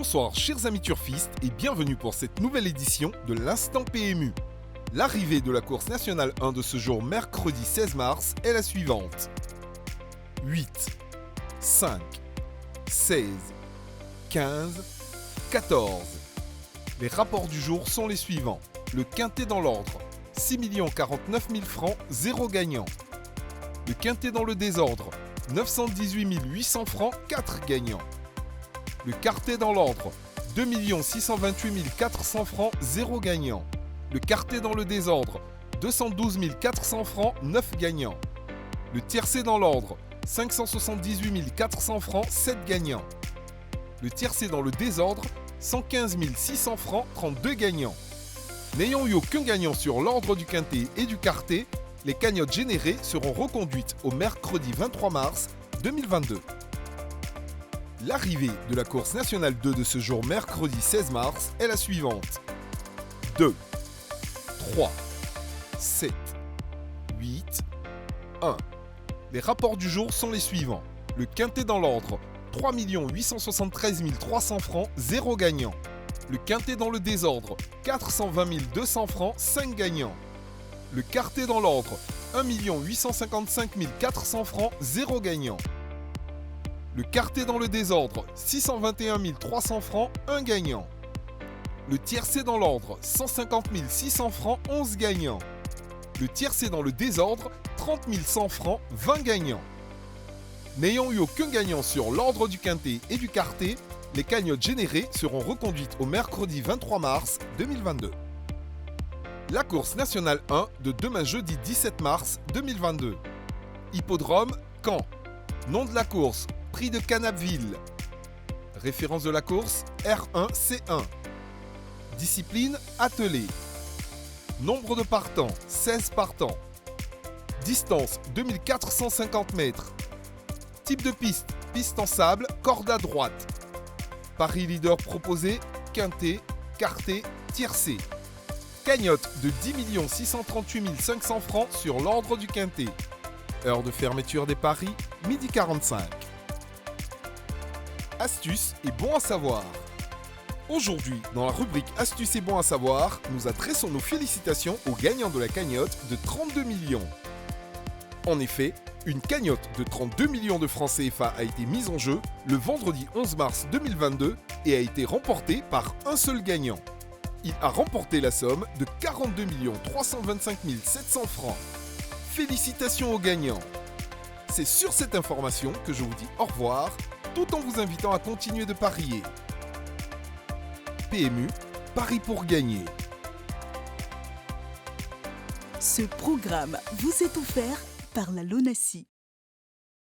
Bonsoir chers amis turfistes et bienvenue pour cette nouvelle édition de l'Instant PMU. L'arrivée de la course nationale 1 de ce jour mercredi 16 mars est la suivante. 8, 5, 16, 15, 14. Les rapports du jour sont les suivants. Le quintet dans l'ordre, 6 049 000 francs, 0 gagnant. Le quintet dans le désordre, 918 800 francs, 4 gagnants. Le quartet dans l'ordre, 2 628 400 francs, 0 gagnant. Le quartet dans le désordre, 212 400 francs, 9 gagnants. Le tiercé dans l'ordre, 578 400 francs, 7 gagnants. Le tiercé dans le désordre, 115 600 francs, 32 gagnants. N'ayant eu aucun gagnant sur l'ordre du quintet et du quartet, les cagnottes générées seront reconduites au mercredi 23 mars 2022. L'arrivée de la course nationale 2 de ce jour mercredi 16 mars est la suivante. 2, 3, 7, 8, 1. Les rapports du jour sont les suivants. Le quintet dans l'ordre, 3 873 300 francs, 0 gagnant. Le quintet dans le désordre, 420 200 francs, 5 gagnants. Le quartet dans l'ordre, 1 855 400 francs, 0 gagnant. Le quartet dans le désordre, 621 300 francs, 1 gagnant. Le tiercé dans l'ordre, 150 600 francs, 11 gagnants. Le tiercé dans le désordre, 30 100 francs, 20 gagnants. N'ayant eu aucun gagnant sur l'ordre du quintet et du quartet, les cagnottes générées seront reconduites au mercredi 23 mars 2022. La course nationale 1 de demain jeudi 17 mars 2022. Hippodrome, Caen. Nom de la course, Prix de Canapville. Référence de la course, R1C1. Discipline, attelé. Nombre de partants, 16 partants. Distance, 2450 mètres. Type de piste, piste en sable, corde à droite. Paris leader proposé, quintet, quartet, tiercé. Cagnotte de 10 638 500 francs sur l'ordre du quintet. Heure de fermeture des paris, 12h45. Astuces et bons à savoir. Aujourd'hui, dans la rubrique Astuces et bons à savoir, nous adressons nos félicitations aux gagnants de la cagnotte de 32 millions. En effet, une cagnotte de 32 millions de francs CFA a été mise en jeu le vendredi 11 mars 2022 et a été remportée par un seul gagnant. Il a remporté la somme de 42 325 700 francs. Félicitations aux gagnants. C'est sur cette information que je vous dis au revoir, tout en vous invitant à continuer de parier. PMU, Paris pour gagner. Ce programme vous est offert par la LONASI.